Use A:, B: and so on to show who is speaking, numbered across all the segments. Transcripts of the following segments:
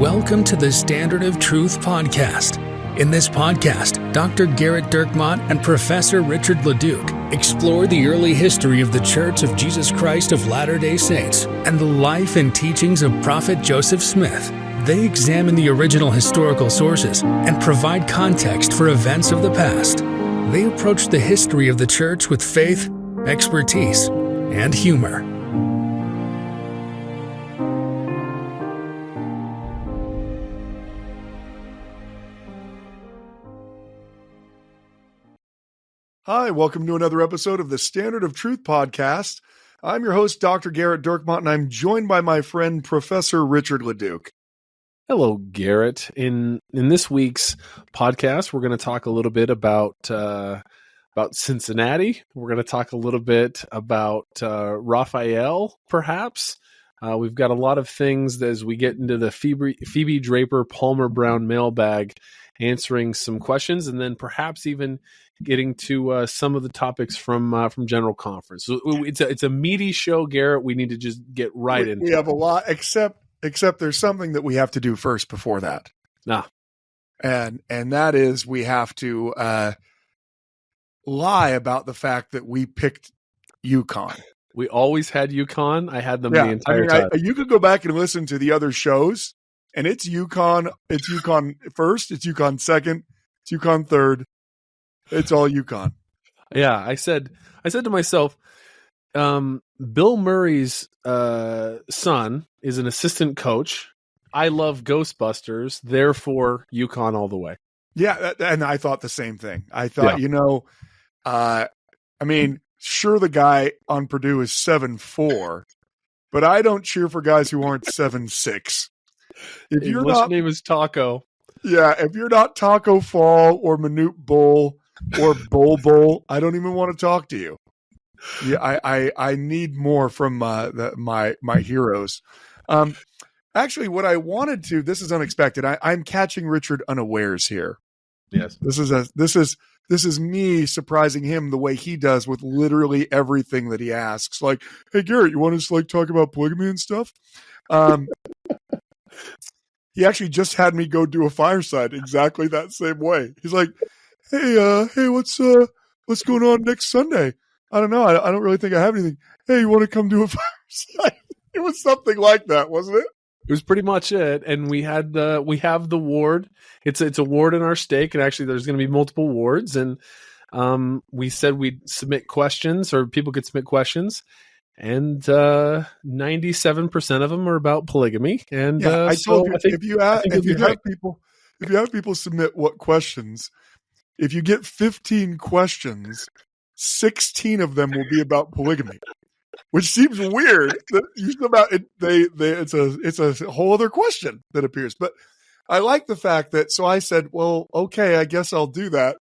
A: Welcome to the Standard of Truth podcast. In this podcast, Dr. Garrett Dirkmont and Professor Richard Leduc explore the early history of the Church of Jesus Christ of Latter-day Saints and the life and teachings of Prophet Joseph Smith. They examine the original historical sources and provide context for events of the past. They approach the history of the Church with faith, expertise, and humor.
B: Hi, welcome to another episode of the Standard of Truth podcast. I'm your host, Dr. Garrett Dirkmont, and I'm joined by my friend, Professor Richard Leduc.
C: Hello, Garrett. In this week's podcast, we're going to talk a little bit about Cincinnati. We're going to talk a little bit about Raphael, perhaps. We've got a lot of things as we get into the Phoebe Draper Palmer Brown mailbag, answering some questions, and then perhaps even getting to some of the topics from General Conference. So it's a meaty show, Garrett. We need to just get right into it.
B: We have a lot, except there's something that we have to do first before that. And that is we have to lie about the fact that we picked UConn.
C: We always had UConn. I had them the entire time.
B: You could go back and listen to the other shows, and it's UConn. It's UConn first. It's UConn second. It's UConn third. It's all UConn.
C: Yeah, I said to myself, Bill Murray's son is an assistant coach. I love Ghostbusters, therefore UConn all the way.
B: Yeah, and I thought the same thing. I thought, sure, the guy on Purdue is 7'4", but I don't cheer for guys who aren't 7'6". If your
C: name is Taco.
B: Yeah, if you're not Taco Fall or Manute Bull or Bull, I don't even want to talk to you. Yeah, I need more from my heroes. Actually, what I wanted to, this is unexpected. I'm catching Richard unawares here.
C: Yes,
B: this is me surprising him the way he does with literally everything that he asks. Like, hey Garrett, you want us to talk about polygamy and stuff? He actually just had me go do a fireside exactly that same way. He's like, hey, what's going on next Sunday? I don't know. I don't really think I have anything. Hey, you want to come do a fireside? It was something like that, wasn't it?
C: It was pretty much it. And we have the ward. It's a ward in our stake, and actually there's going to be multiple wards. And we said we'd submit questions, or people could submit questions. And 97% of them are about polygamy. And
B: I told you, if you have people submit what questions, if you get 15 questions, 16 of them will be about polygamy, which seems weird. It's a whole other question that appears. But I like the fact that. So I said, well, okay, I guess I'll do that.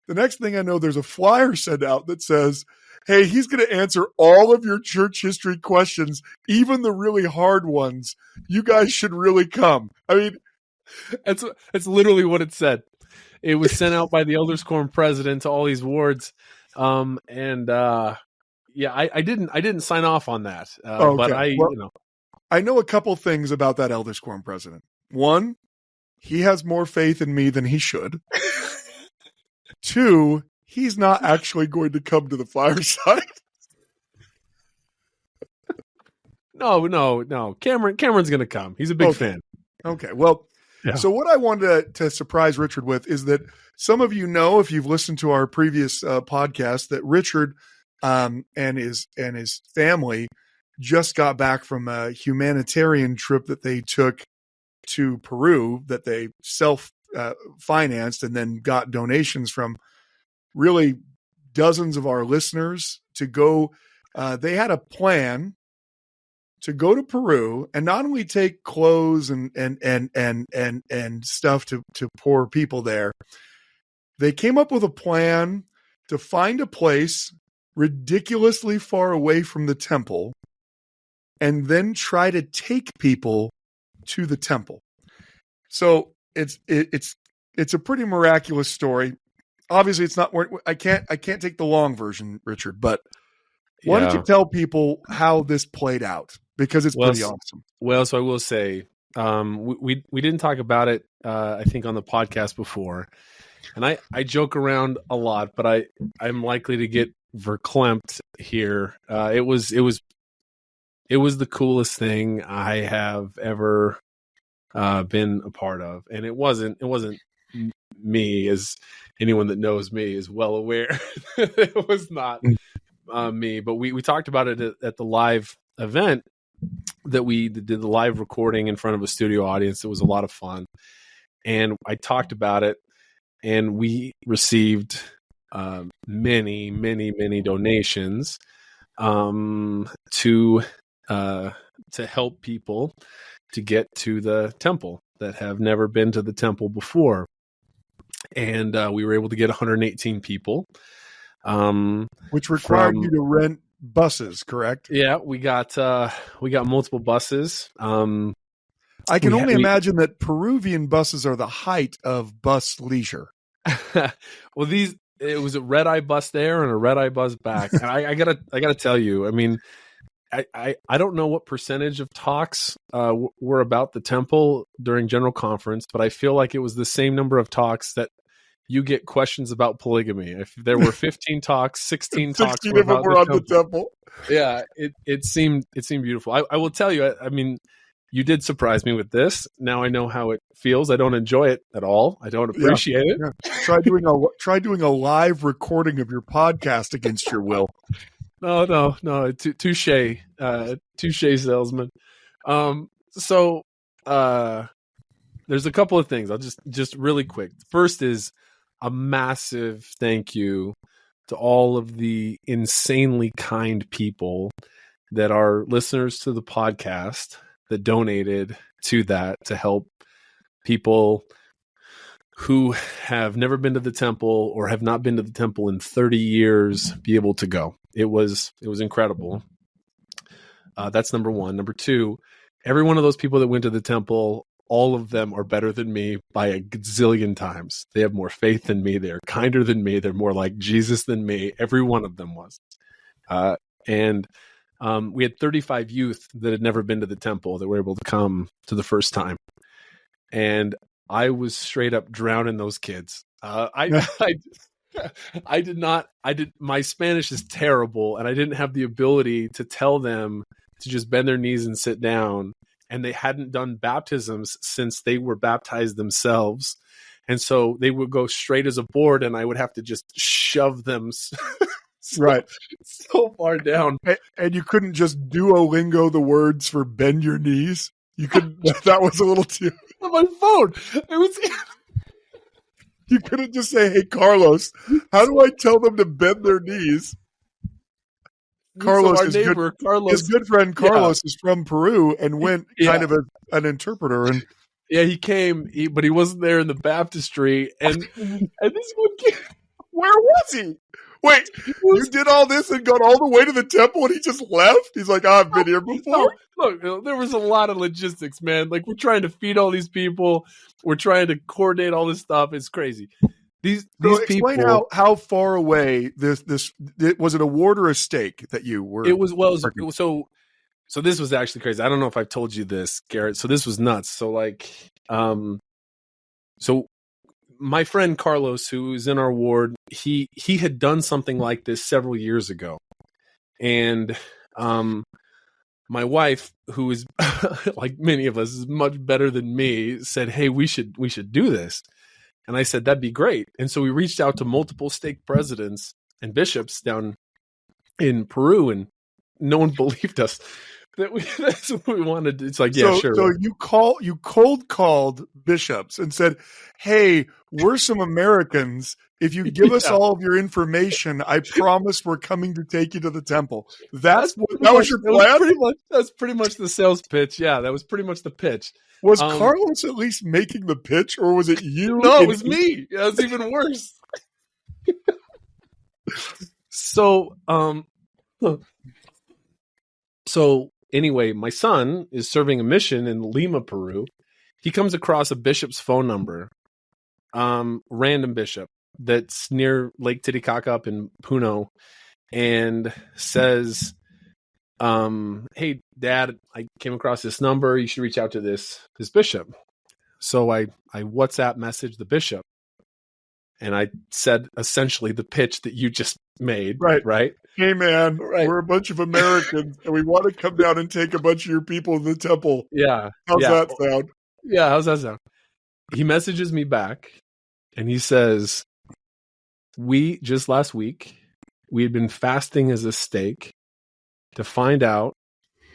B: The next thing I know, there's a flyer sent out that says, hey, he's going to answer all of your church history questions, even the really hard ones. You guys should really come. I mean,
C: that's literally what it said. It was sent out by the Elders Quorum president to all these wards. I didn't sign off on that.
B: Okay.
C: But
B: I know a couple things about that Elders Quorum president. One, he has more faith in me than he should. Two, he's not actually going to come to the fireside.
C: No. Cameron's going to come. He's a big fan.
B: Okay. Well, So what I wanted to surprise Richard with is that some of you know, if you've listened to our previous podcast, that Richard and his family just got back from a humanitarian trip that they took to Peru, that they self-financed and then got donations from really dozens of our listeners to go. They had a plan to go to Peru and not only take clothes and stuff to poor people there. They came up with a plan to find a place ridiculously far away from the temple and then try to take people to the temple. So it's a pretty miraculous story. Obviously, it's not. I can't take the long version, Richard. But why don't you tell people how this played out? Because it's pretty awesome.
C: Well, so I will say We didn't talk about it, I think, on the podcast before. And I joke around a lot, but I'm likely to get verklempt here. It was the coolest thing I have ever been a part of, and it wasn't me, as anyone that knows me is well aware. It was not me, but we talked about it at the live event that we did, the live recording in front of a studio audience. It was a lot of fun, and I talked about it, and we received many donations to help people to get to the temple that have never been to the temple before. And we were able to get 118 people.
B: Which required you to rent buses, correct?
C: Yeah, we got multiple buses.
B: I can only imagine that Peruvian buses are the height of bus leisure.
C: Well, it was a red eye bus there and a red eye bus back. And I gotta tell you, I mean, I don't know what percentage of talks were about the temple during General Conference, but I feel like it was the same number of talks that you get questions about polygamy. If there were 15 talks, 16 talks
B: 16 of them were on the temple.
C: Yeah, it seemed beautiful. I will tell you, I mean, you did surprise me with this. Now I know how it feels. I don't enjoy it at all. I don't appreciate it.
B: Yeah. Try doing a live recording of your podcast against your will.
C: No. Touche, salesman. So there's a couple of things. I'll just really quick. First is a massive thank you to all of the insanely kind people that are listeners to the podcast that donated to that to help people who have never been to the temple or have not been to the temple in 30 years be able to go. It was incredible. That's number one. Number two, every one of those people that went to the temple, all of them are better than me by a gazillion times. They have more faith than me. They're kinder than me. They're more like Jesus than me. Every one of them was. And we had 35 youth that had never been to the temple that were able to come to the first time. And I was straight up drowning those kids. My Spanish is terrible, and I didn't have the ability to tell them to just bend their knees and sit down. And they hadn't done baptisms since they were baptized themselves. And so they would go straight as a board, and I would have to just shove them so far down.
B: And you couldn't just Duolingo the words for bend your knees? You couldn't. That was a little too...
C: On my phone. It was...
B: You couldn't just say, hey, Carlos, how do I tell them to bend their knees? Carlos, his good friend Carlos is from Peru and went kind of an interpreter. And
C: yeah, he came, but he wasn't there in the baptistry. And this one kid,
B: where was he? Wait, you did all this and got all the way to the temple and he just left? He's like, I've been here before.
C: Look, there was a lot of logistics, man. Like, we're trying to feed all these people. We're trying to coordinate all this stuff. It's crazy. These
B: explain
C: people,
B: how far away this was. It a ward or a stake that you were?
C: It was so this was actually crazy. I don't know if I've told you this, Garrett. So this was nuts. So so my friend Carlos, who is in our ward, he had done something like this several years ago, and my wife, who is like many of us, is much better than me, said, "Hey, we should do this." And I said, that'd be great. And so we reached out to multiple stake presidents and bishops down in Peru, and no one believed us that's what we wanted. It's like, yeah, sure.
B: So you cold called bishops and said, hey, we're some Americans. If you give us all of your information, I promise we're coming to take you to the temple. That was your plan?
C: That's pretty much the sales pitch. Yeah, that was pretty much the pitch.
B: Was Carlos at least making the pitch, or was it you?
C: No, it was me. Yeah, it was even worse. So anyway, my son is serving a mission in Lima, Peru. He comes across a bishop's phone number, random bishop that's near Lake Titicaca up in Puno, and says, hey, Dad, I came across this number. You should reach out to this bishop. So I WhatsApp messaged the bishop, and I said essentially the pitch that you just made. Right?
B: Hey, man,
C: Right.
B: we're a bunch of Americans, and we want to come down and take a bunch of your people to the temple.
C: Yeah.
B: How's that sound?
C: Yeah, how's that sound? He messages me back, and he says, just last week, we had been fasting as a stake to find out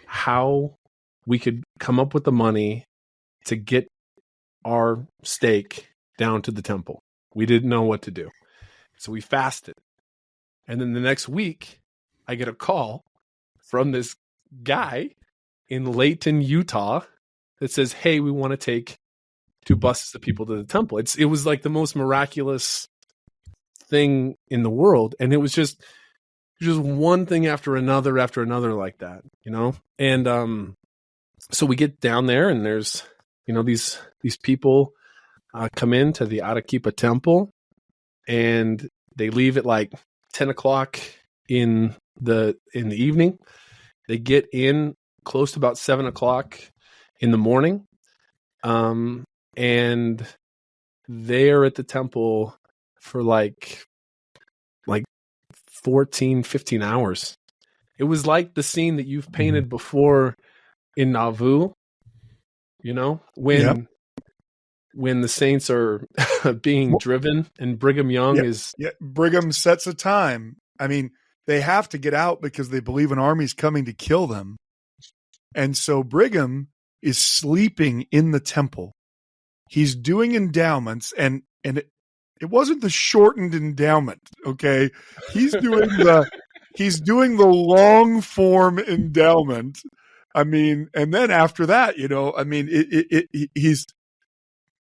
C: how we could come up with the money to get our stake down to the temple. We didn't know what to do. So we fasted. And then the next week, I get a call from this guy in Layton, Utah that says, hey, we want to take 2 buses of people to the temple. It was like the most miraculous thing in the world. And it was just one thing after another like that, you know? And so we get down there, and there's, these people come into the Arequipa temple, and they leave at like 10 o'clock in the evening. They get in close to about 7 o'clock in the morning. And they are at the temple for like 14, 15 hours. It was like the scene that you've painted before in Nauvoo, when the saints are being driven, and Brigham Young
B: Brigham sets a time. I mean, they have to get out because they believe an army's coming to kill them. And so Brigham is sleeping in the temple. He's doing endowments, and it wasn't the shortened endowment, okay? He's doing the long form endowment. I mean, and then after that,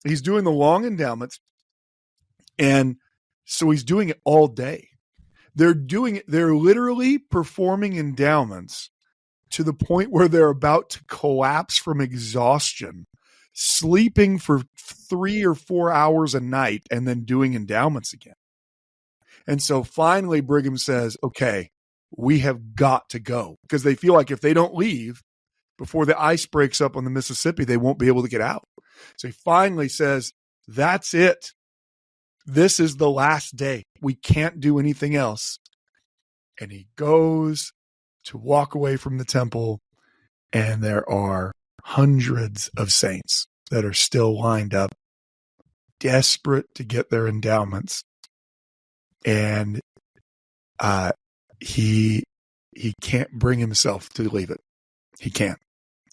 B: he's doing the long endowments, and so he's doing it all day. They're literally performing endowments to the point where they're about to collapse from exhaustion, sleeping for 3 or 4 hours a night, and then doing endowments again. And so finally Brigham says, okay, we have got to go, because they feel like if they don't leave before the ice breaks up on the Mississippi, they won't be able to get out. So he finally says, that's it. This is the last day. We can't do anything else. And he goes to walk away from the temple, and there are hundreds of saints that are still lined up, desperate to get their endowments. And he can't bring himself to leave it. He can't.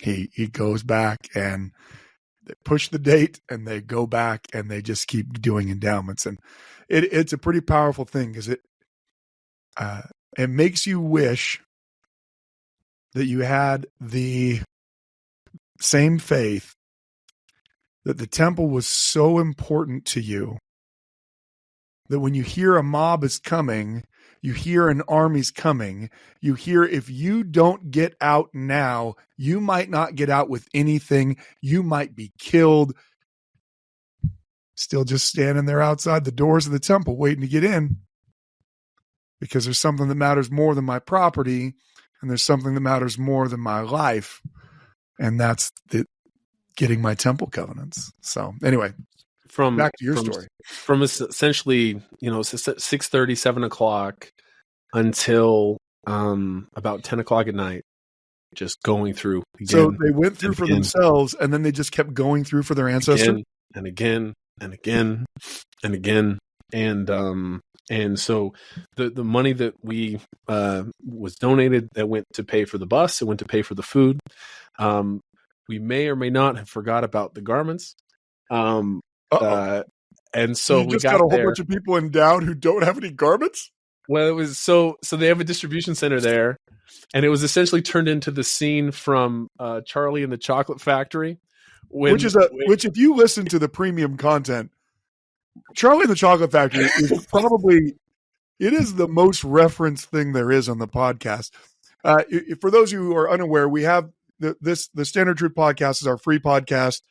B: He goes back, and they push the date, and they go back, and they just keep doing endowments. And it's a pretty powerful thing, because it makes you wish that you had the same faith, that the temple was so important to you that when you hear a mob is coming, you hear an army's coming, you hear if you don't get out now, you might not get out with anything, you might be killed. Still just standing there outside the doors of the temple waiting to get in, because there's something that matters more than my property, and there's something that matters more than my life, and that's getting my temple covenants. So anyway, back to your story.
C: From essentially, 6:30, 7 o'clock until about 10 o'clock at night, just going through again. So
B: they went through for themselves, and then they just kept going through for their ancestors?
C: And again, and again, and again. And so the money that we was donated, that went to pay for the bus, it went to pay for the food. We may or may not have forgot about the garments. And so
B: you just got a whole bunch of people endowed who don't have any garments?
C: Well, it was so they have a distribution center there, and it was essentially turned into the scene from Charlie and the Chocolate Factory.
B: Which if you listen to the premium content, Charlie and the Chocolate Factory is probably, it is the most referenced thing there is on the podcast. For those of you who are unaware, we have the Standard Truth Podcast is our free podcast,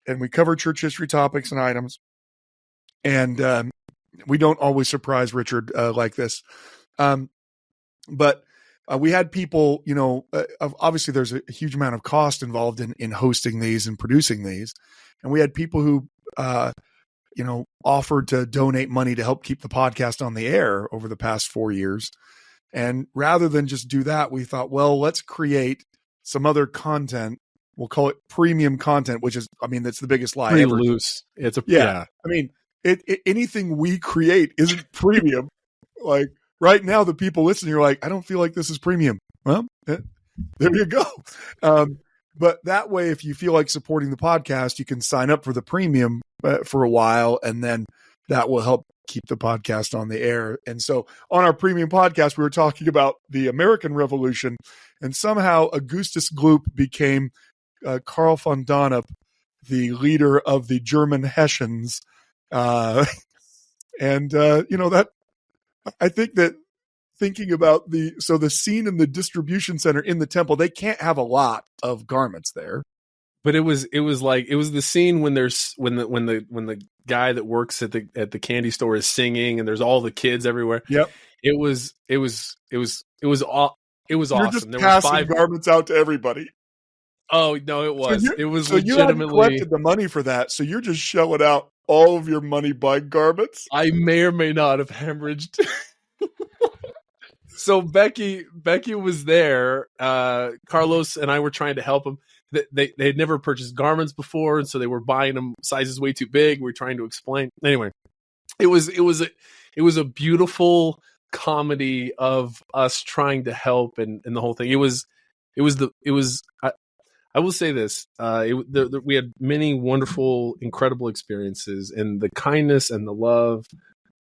B: and we cover church history topics and items. And we don't always surprise Richard like this. But we had people, obviously there's a huge amount of cost involved in hosting these and producing these. And we had people who, offered to donate money to help keep the podcast on the air over the past 4 years. And rather than just do that, we thought, well, let's create some other content. We'll call it premium content, which is, that's the biggest lie
C: Pretty
B: ever.
C: Loose. It's
B: Anything we create isn't premium. Like right now, the people listening are like, I don't feel like this is premium. Well, there you go. But that way, if you feel like supporting the podcast, you can sign up for the premium for a while, and then that will help keep the podcast on the air. And so on our premium podcast, we were talking about the American Revolution, and somehow Augustus Gloop became Karl von Donop, the leader of the German Hessians. That I think that thinking about the scene in the distribution center in the temple, they can't have a lot of garments there.
C: But it was the scene when the guy that works at the candy store is singing and there's all the kids everywhere.
B: Yep.
C: It was awesome.
B: You're
C: awesome.
B: There passing were 5 garments out to everybody.
C: Oh no, it was. It was
B: so
C: legitimately.
B: You hadn't collected the money for that, so you're just shelling out all of your money buying garments.
C: I may or may not have hemorrhaged. So Becky was there. Carlos and I were trying to help him. They had never purchased garments before, and so they were buying them sizes way too big. We were trying to explain. Anyway, it was a beautiful comedy of us trying to help and the whole thing. I will say this: we had many wonderful, incredible experiences, and the kindness and the love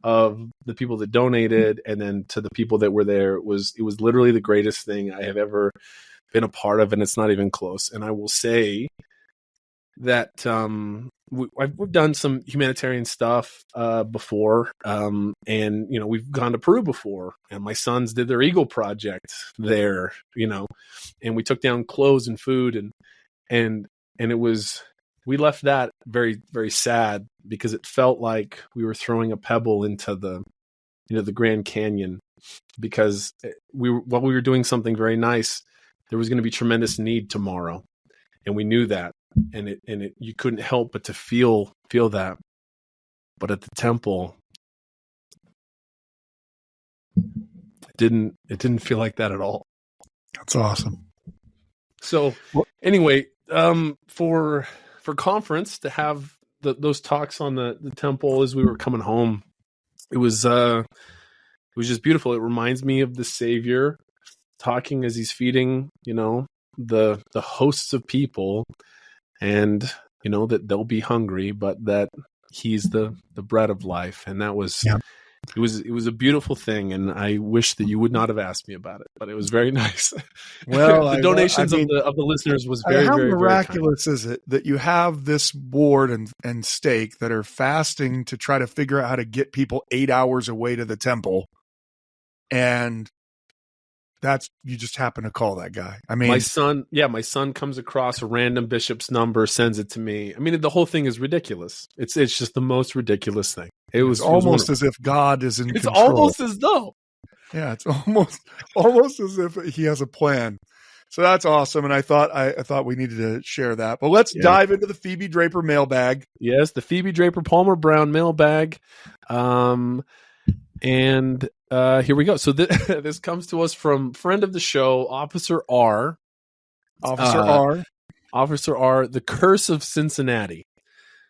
C: of the people that donated, and then to the people that were there, it was literally the greatest thing I have ever been a part of, and it's not even close. And I will say that we've done some humanitarian stuff before, and we've gone to Peru before, and my sons did their Eagle Project there, and we took down clothes and food, and it was, we left that very, very sad because it felt like we were throwing a pebble into the Grand Canyon, because while we were doing something very nice, there was going to be tremendous need tomorrow, and we knew that, and you couldn't help but to feel that. But at the temple, it didn't feel like that at all.
B: That's awesome.
C: So anyway, for conference to have those talks on the temple as we were coming home, it was just beautiful. It reminds me of the Savior talking as he's feeding, the hosts of people, and that they'll be hungry, but that he's the bread of life. And that was, it was a beautiful thing. And I wish that you would not have asked me about it, but it was very nice.
B: Well,
C: the donations of the listeners was very,
B: how
C: very,
B: miraculous
C: very
B: is it that you have this board and steak that are fasting to try to figure out how to get people 8 hours away to the temple, and you just happen to call that guy.
C: My son comes across a random bishop's number, sends it to me. The whole thing is ridiculous. It's just the most ridiculous thing. It was
B: almost as if God is in control. It's
C: almost as though.
B: Yeah, it's almost as if he has a plan. So that's awesome, and I thought we needed to share that. But let's dive into the Phoebe Draper mailbag.
C: Yes, the Phoebe Draper Palmer Brown mailbag. And here we go. So this comes to us from friend of the show, Officer R. Officer R, The Curse of Cincinnati.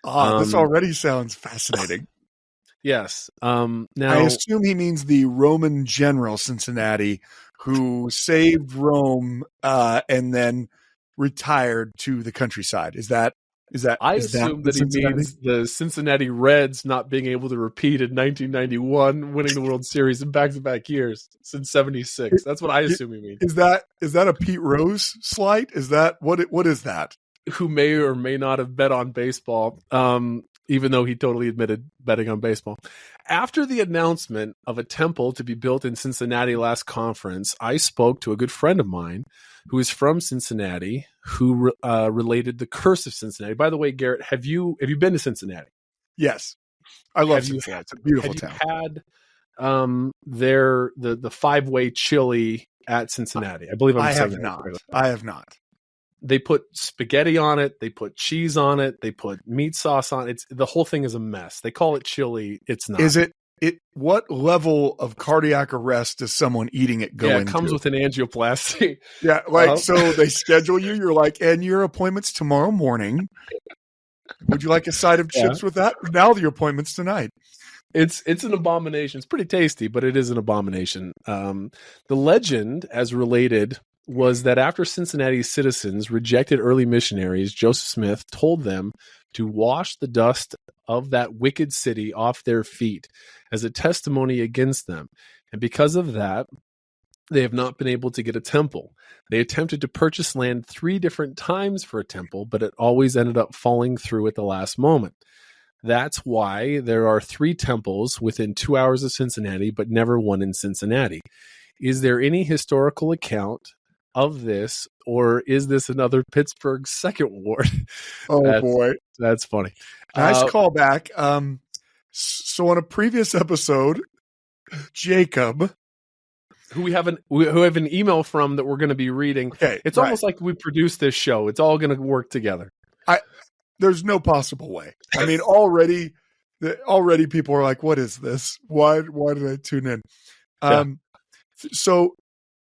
B: This already sounds fascinating.
C: Yes. Now
B: I assume he means the Roman general Cincinnati, who saved Rome and then retired to the countryside. I assume that he means the Cincinnati Reds not being able to repeat in 1991, winning the World Series in back-to-back years since '76. That's what I assume he means. Is that a Pete Rose slight? Is that what is that?
C: Who may or may not have bet on baseball, even though he totally admitted betting on baseball. After the announcement of a temple to be built in Cincinnati last conference, I spoke to a good friend of mine who is from Cincinnati, who related the curse of Cincinnati. By the way, Garrett, have you been to Cincinnati?
B: Yes, I love Cincinnati. It's a beautiful town.
C: Have you had the 5-way chili at Cincinnati. I believe
B: I have not. I have not.
C: They put spaghetti on it. They put cheese on it. They put meat sauce on it. The whole thing is a mess. They call it chili. It's not.
B: Is it? What level of cardiac arrest does someone eating it go into?
C: Yeah, it comes with an angioplasty.
B: Yeah, like so they schedule you. You're like, and your appointment's tomorrow morning. Would you like a side of chips with that? Now your appointment's tonight.
C: It's an abomination. It's pretty tasty, but it is an abomination. The legend, as related, was that after Cincinnati's citizens rejected early missionaries, Joseph Smith told them to wash the dust of that wicked city off their feet as a testimony against them. And because of that, they have not been able to get a temple. They attempted to purchase land 3 different times for a temple, but it always ended up falling through at the last moment. That's why there are 3 temples within 2 hours of Cincinnati, but never one in Cincinnati. Is there any historical account of this, or is this another Pittsburgh second ward?
B: Oh, boy.
C: That's funny.
B: Nice callback. So on a previous episode, Jacob,
C: who we have an email from that we're going to be reading.
B: Okay,
C: it's almost like we produced this show. It's all going to work together.
B: There's no possible way. I mean, already people are like, what is this? Why did I tune in? So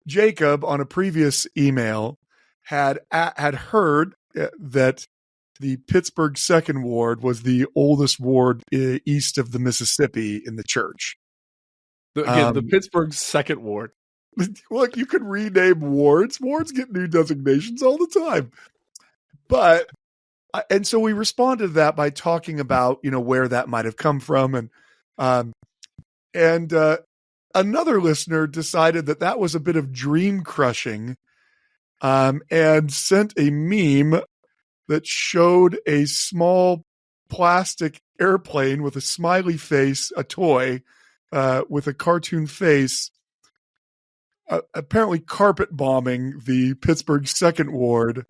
B: Jacob on a previous email had heard that the Pittsburgh Second Ward was the oldest ward east of the Mississippi in the church.
C: The Pittsburgh Second Ward.
B: Look, you can rename wards. Wards get new designations all the time. But and so we responded to that by talking about where that might have come from, and another listener decided that was a bit of dream crushing, and sent a meme that showed a small plastic airplane with a smiley face, a toy with a cartoon face, apparently carpet bombing the Pittsburgh Second Ward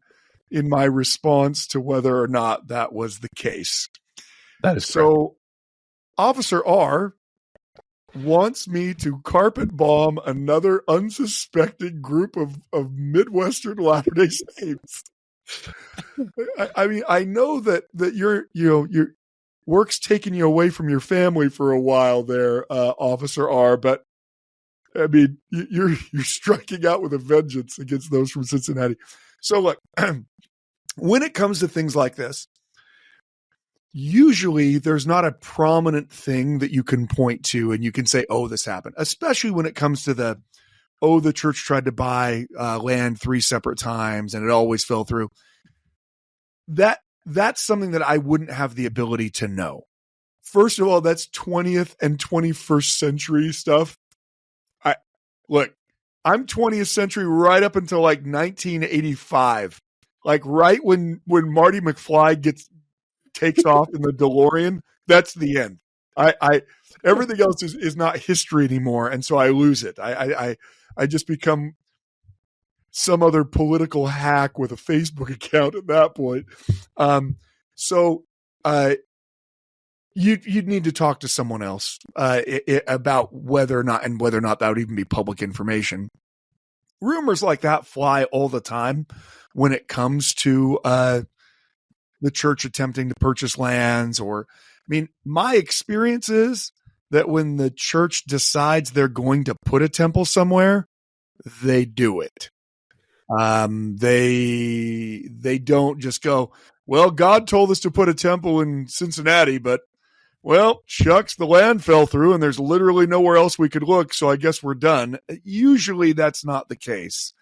B: in my response to whether or not that was the case.
C: That is
B: so.
C: Correct.
B: Officer R wants me to carpet bomb another unsuspecting group of Midwestern Latter-day Saints. I mean, I know that your work's taking you away from your family for a while there, Officer R, but I mean, you're striking out with a vengeance against those from Cincinnati. So look, when it comes to things like this, usually there's not a prominent thing that you can point to and you can say, oh, this happened, especially when it comes to the church tried to buy land 3 separate times and it always fell through. That's something that I wouldn't have the ability to know. First of all, that's 20th and 21st century stuff. I'm 20th century right up until like 1985. Like right when Marty McFly takes off in the DeLorean, that's the end. I everything else is not history anymore, and so I lose it. I just become some other political hack with a Facebook account at that point. You'd need to talk to someone else about whether or not that would even be public information. Rumors like that fly all the time when it comes to the church attempting to purchase lands. My experience is that when the church decides they're going to put a temple somewhere, they do it. They don't just go, well, God told us to put a temple in Cincinnati, but well, shucks, the land fell through and there's literally nowhere else we could look, so I guess we're done. Usually that's not the case,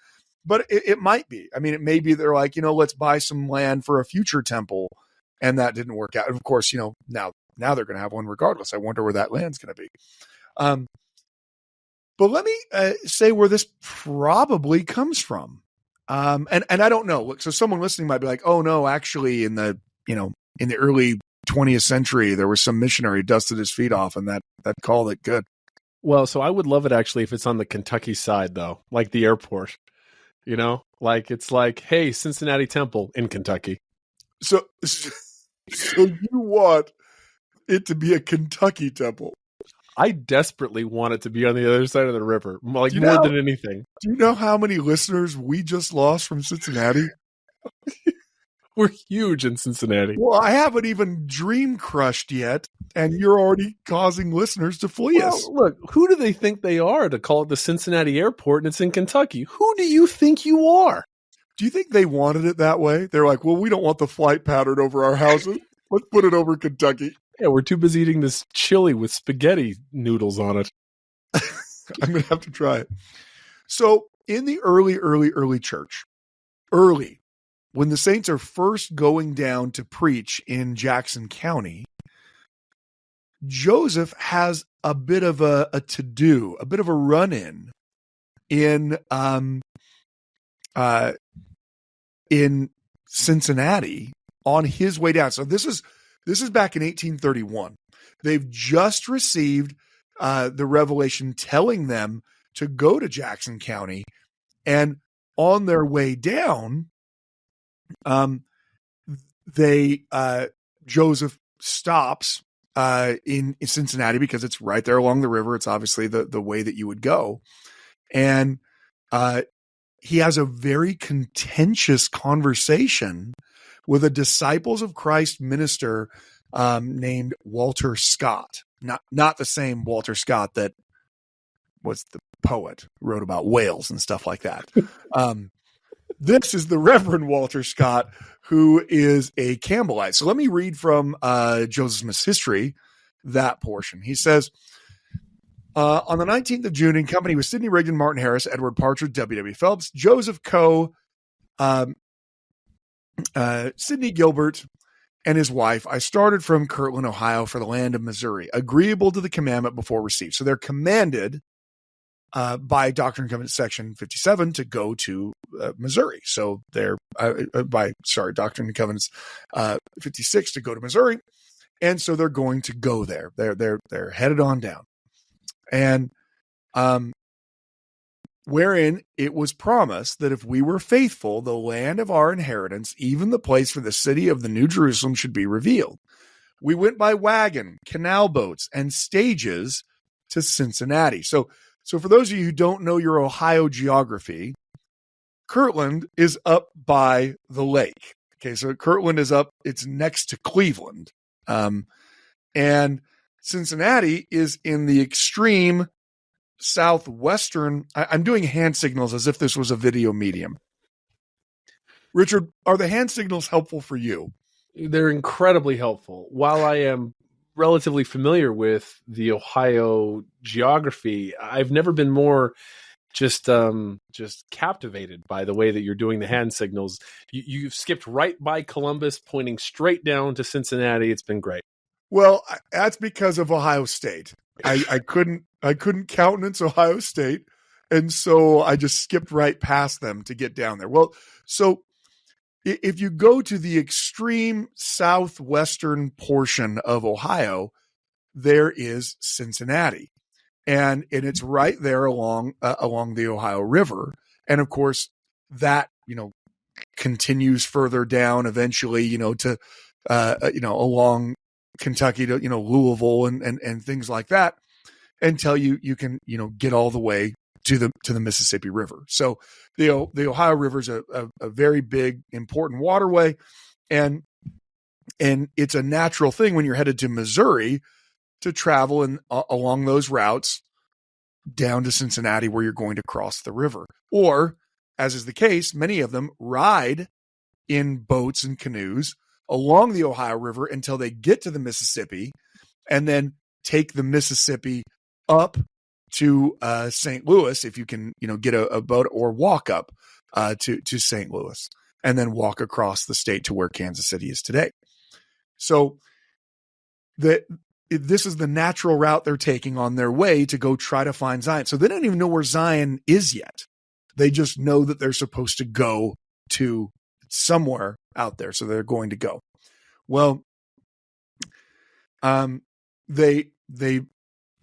B: but it might be. I mean, it may be they're like, let's buy some land for a future temple, and that didn't work out. And of course, now they're going to have one regardless. I wonder where that land's going to be. But let me say where this probably comes from. And I don't know. So someone listening might be like, oh no, actually in the early 20th century, there was some missionary dusted his feet off and that called it good.
C: Well, so I would love it actually if it's on the Kentucky side though, like the airport, like it's like, hey, Cincinnati Temple in Kentucky.
B: So you want it to be a Kentucky temple?
C: I desperately want it to be on the other side of the river, like more than anything.
B: Do you know how many listeners we just lost from Cincinnati?
C: We're huge in Cincinnati.
B: Well, I haven't even dream crushed yet, and you're already causing listeners to flee us.
C: Look, who do they think they are to call it the Cincinnati airport and it's in Kentucky? Who do you think you are?
B: Do you think they wanted it that way? They're like, well, we don't want the flight pattern over our houses. Let's put it over Kentucky.
C: Yeah, we're too busy eating this chili with spaghetti noodles on it.
B: I'm going to have to try it. So in the early church, when the saints are first going down to preach in Jackson County, Joseph has a bit of a to-do, a bit of a run-in in Cincinnati on his way down. So this is back in 1831. They've just received the revelation telling them to go to Jackson County, and on their way down, Joseph stops in Cincinnati because it's right there along the river. It's obviously the way that you would go. And he has a very contentious conversation with a Disciples of Christ minister named Walter Scott. Not the same Walter Scott that was the poet who wrote about whales and stuff like that. This is the Reverend Walter Scott, who is a Campbellite. So let me read from Joseph Smith's history, that portion. He says, on the 19th of June, in company with Sidney Rigdon, Martin Harris, Edward Partridge, W.W. Phelps, Joseph Coe, Sidney Gilbert, and his wife, I started from Kirtland, Ohio, for the land of Missouri, agreeable to the commandment before received. So they're commanded by Doctrine and Covenants section 57 to go to Missouri. So they're Doctrine and Covenants 56 to go to Missouri. And so they're going to go there. They're headed on down. And wherein it was promised that if we were faithful, the land of our inheritance, even the place for the city of the New Jerusalem, should be revealed. We went by wagon, canal boats, and stages to Cincinnati. So for those of you who don't know your Ohio geography, Kirtland is up by the lake. Okay, so Kirtland is up, it's next to Cleveland. And Cincinnati is in the extreme southwestern. I'm doing hand signals as if this was a video medium. Richard, are the hand signals helpful for you?
C: They're incredibly helpful. While I am relatively familiar with the Ohio geography, I've never been more just captivated by the way that you're doing the hand signals. You've skipped right by Columbus, pointing straight down to Cincinnati. It's been great.
B: Well, that's because of Ohio State. I couldn't countenance Ohio State, and so I just skipped right past them to get down there. Well, so if you go to the extreme southwestern portion of Ohio, there is Cincinnati, and it's right there along the Ohio River, and of course that continues further down eventually to along Kentucky to Louisville and things like that, until you can get all the way to the Mississippi River. So the Ohio River is a very big, important waterway, and it's a natural thing when you're headed to Missouri to travel along those routes down to Cincinnati, where you're going to cross the river, or, as is the case, many of them ride in boats and canoes along the Ohio River until they get to the Mississippi, and then take the Mississippi up to St. Louis, if you can, get a boat, or walk up to St. Louis, and then walk across the state to where Kansas City is today. So this is the natural route they're taking on their way to go try to find Zion. So they don't even know where Zion is yet. They just know that they're supposed to go to somewhere out there. So they're going to go. Well, they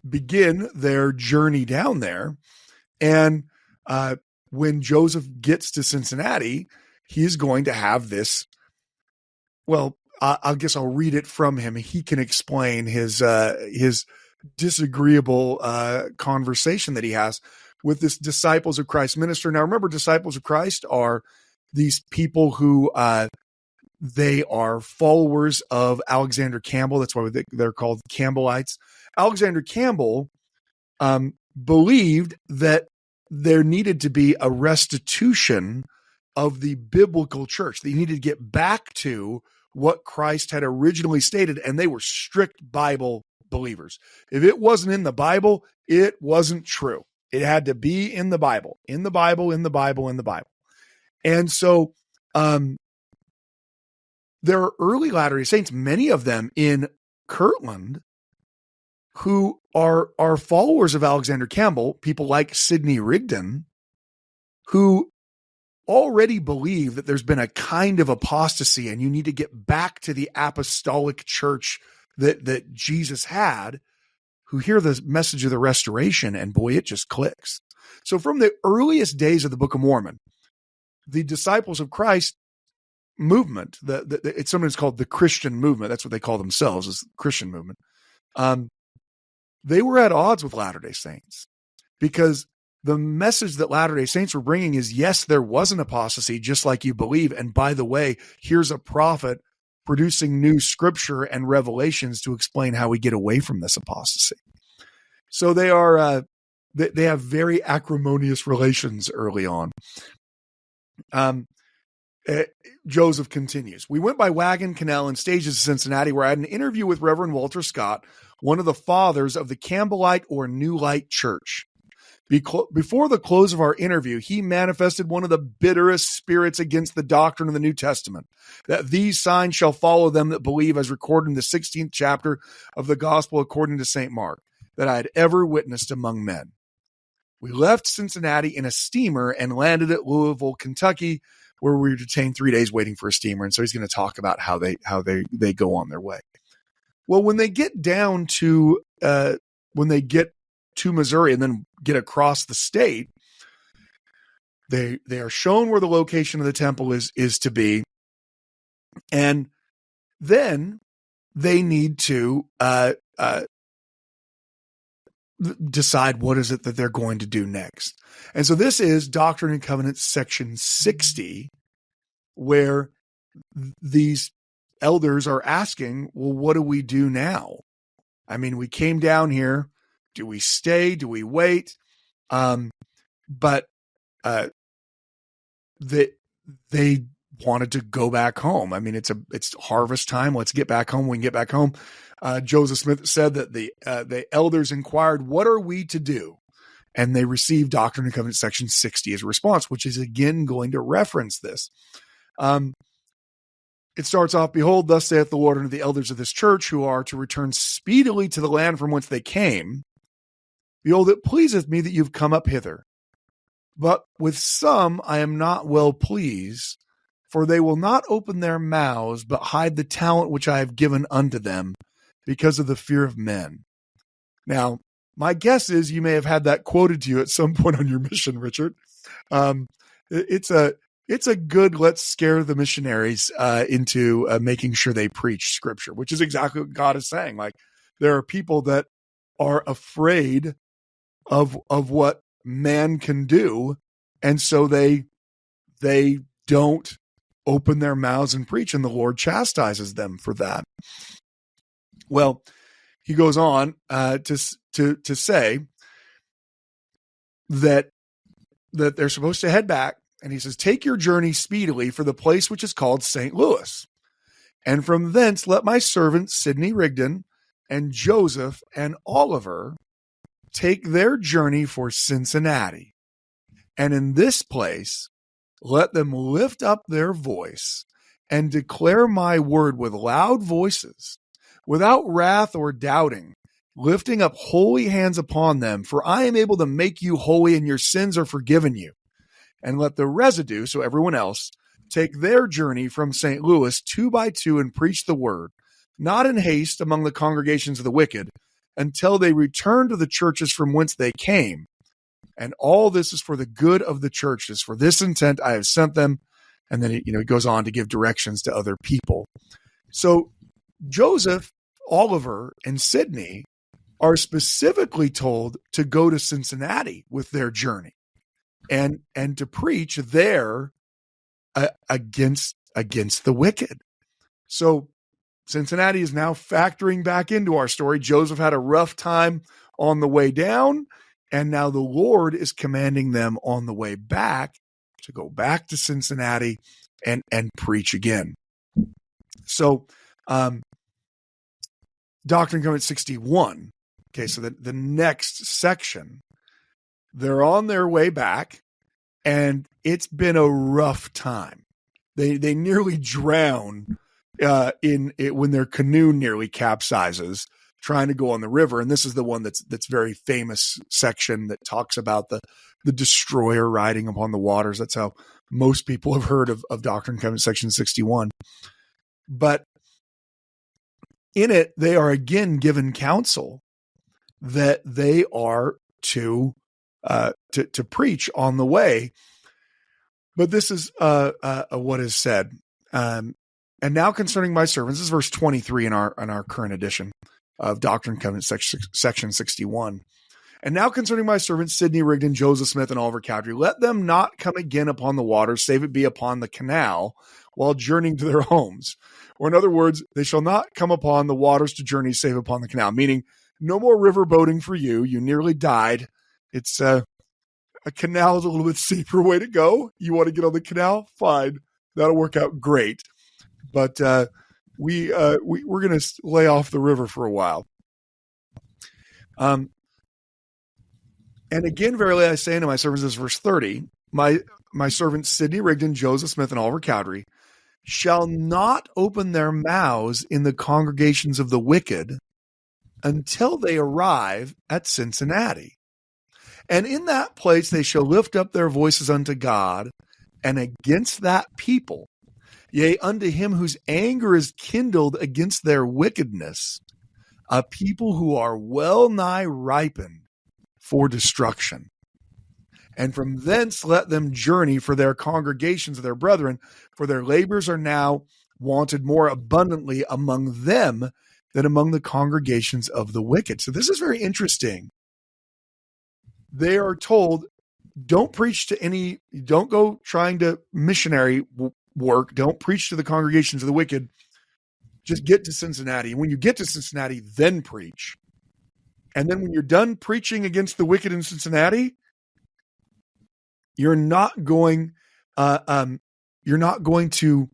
B: begin their journey down there. And when Joseph gets to Cincinnati, he's going to have this. Well, I guess I'll read it from him. He can explain his disagreeable conversation that he has with this Disciples of Christ minister. Now, remember, Disciples of Christ are these people who they are followers of Alexander Campbell. That's why they're called Campbellites. Alexander Campbell believed that there needed to be a restitution of the biblical church. They needed to get back to what Christ had originally stated, and they were strict Bible believers. If it wasn't in the Bible, it wasn't true. It had to be in the Bible, in the Bible, in the Bible, in the Bible. And so there are early Latter-day Saints, many of them in Kirtland, who are followers of Alexander Campbell, people like Sidney Rigdon, who already believe that there's been a kind of apostasy and you need to get back to the apostolic church that Jesus had, who hear the message of the restoration, and boy, it just clicks. So from the earliest days of the Book of Mormon, the Disciples of Christ movement, it's sometimes called the Christian movement. That's what they call themselves, is the Christian movement. They were at odds with Latter-day Saints because the message that Latter-day Saints were bringing is, yes, there was an apostasy, just like you believe. And by the way, here's a prophet producing new scripture and revelations to explain how we get away from this apostasy. So they are, they have very acrimonious relations early on. Joseph continues. We went by wagon, canal, and stages to Cincinnati, where I had an interview with Reverend Walter Scott, one of the fathers of the Campbellite or New Light Church. Before the close of our interview, he manifested one of the bitterest spirits against the doctrine of the New Testament, that these signs shall follow them that believe, as recorded in the 16th chapter of the Gospel according to St. Mark, that I had ever witnessed among men. We left Cincinnati in a steamer and landed at Louisville, Kentucky, where we were detained 3 days waiting for a steamer. And so he's going to talk about how they go on their way. Well, when they get down to Missouri and then get across the state, they are shown where the location of the temple is to be, and then they need to decide what is it that they're going to do next. And so this is Doctrine and Covenants section 60, where these elders are asking, well, what do we do now? I mean, we came down here. Do we stay? Do we wait? But they wanted to go back home. I mean, it's harvest time. Let's get back home. We can get back home. Joseph Smith said that the elders inquired, what are we to do? And they received Doctrine and Covenants section 60 as a response, which is again going to reference this. It starts off, behold, thus saith the Lord unto the elders of this church, who are to return speedily to the land from whence they came. Behold, it pleaseth me that you've come up hither. But with some I am not well pleased, for they will not open their mouths, but hide the talent which I have given unto them, because of the fear of men. Now, my guess is you may have had that quoted to you at some point on your mission, Richard. It's a good, let's scare the missionaries into making sure they preach scripture, which is exactly what God is saying. Like, there are people that are afraid of what man can do, and so they don't open their mouths and preach, and the Lord chastises them for that. Well, he goes on to say that they're supposed to head back, and he says, take your journey speedily for the place which is called St. Louis, and from thence let my servants Sidney Rigdon and Joseph and Oliver take their journey for Cincinnati. And in this place, let them lift up their voice and declare my word with loud voices, without wrath or doubting, lifting up holy hands upon them. For I am able to make you holy, and your sins are forgiven you. And let the residue, so everyone else, take their journey from St. Louis 2 by 2 and preach the word, not in haste among the congregations of the wicked, until they return to the churches from whence they came. And all this is for the good of the churches. For this intent I have sent them. And then it goes on to give directions to other people. So Joseph, Oliver, and Sidney are specifically told to go to Cincinnati with their journey and to preach there against the wicked. So Cincinnati is now factoring back into our story. Joseph had a rough time on the way down, and now the Lord is commanding them on the way back to go back to Cincinnati and preach again. So Doctrine and Covenants 61. Okay, so the next section, they're on their way back, and it's been a rough time. They nearly drown in it when their canoe nearly capsizes trying to go on the river. And this is the one that's very famous section that talks about the destroyer riding upon the waters. That's how most people have heard of Doctrine and Covenants section 61. But in it, they are again given counsel that they are to preach on the way. But this is what is said. And now concerning my servants, this is verse 23 in our current edition of Doctrine and Covenants section 61. And now concerning my servants, Sidney Rigdon, Joseph Smith, and Oliver Cowdery, let them not come again upon the waters, save it be upon the canal, while journeying to their homes. Or in other words, they shall not come upon the waters to journey, save upon the canal. Meaning, no more river boating for you. You nearly died. It's a canal is a little bit safer way to go. You want to get on the canal? Fine. That'll work out great. But we're going to lay off the river for a while. And again, verily I say unto my servants, this is verse 30, my servants Sidney Rigdon, Joseph Smith, and Oliver Cowdery shall not open their mouths in the congregations of the wicked until they arrive at Cincinnati. And in that place they shall lift up their voices unto God, and against that people, yea, unto him whose anger is kindled against their wickedness, a people who are well nigh ripened for destruction. And from thence let them journey for their congregations of their brethren, for their labors are now wanted more abundantly among them than among the congregations of the wicked. So this is very interesting. They are told, don't preach to don't go trying to missionary work. Don't preach to the congregations of the wicked. Just get to Cincinnati. And when you get to Cincinnati, then preach. And then when you're done preaching against the wicked in Cincinnati, you're not going to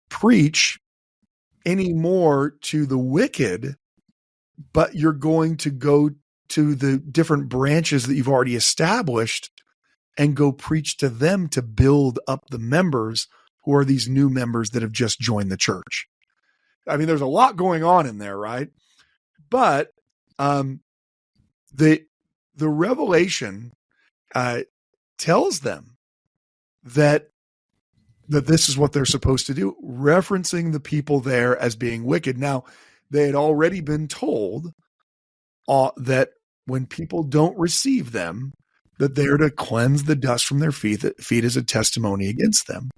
B: preach anymore to the wicked, but you're going to go to the different branches that you've already established and go preach to them to build up the members who are these new members that have just joined the church. I mean, there's a lot going on in there, right? But the revelation tells them that this is what they're supposed to do, referencing the people there as being wicked. Now, they had already been told that when people don't receive them, that they're to cleanse the dust from their feet, that feet is a testimony against them.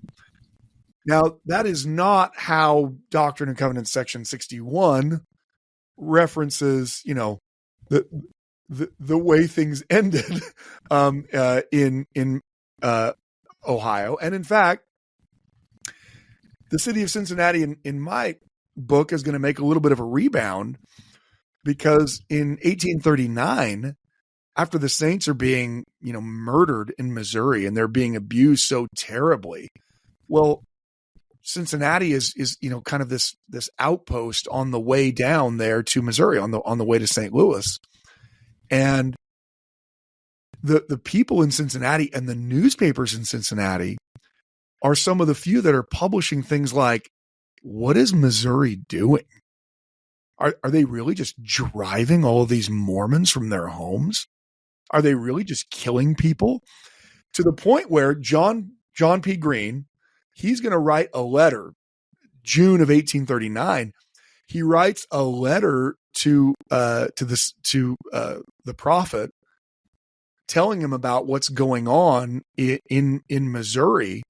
B: Now, that is not how Doctrine and Covenants section 61 references, the way things ended in Ohio. And in fact, the city of Cincinnati in my book is going to make a little bit of a rebound, because in 1839, after the saints are being, murdered in Missouri and they're being abused so terribly, well, Cincinnati is kind of this outpost on the way down there to Missouri, on the way to St. Louis. And the people in Cincinnati and the newspapers in Cincinnati are some of the few that are publishing things like, what is Missouri doing? Are they really just driving all of these Mormons from their homes? Are they really just killing people? To the point where John P. Green, he's going to write a letter, June of 1839. He writes a letter to the prophet, telling him about what's going on in Missouri.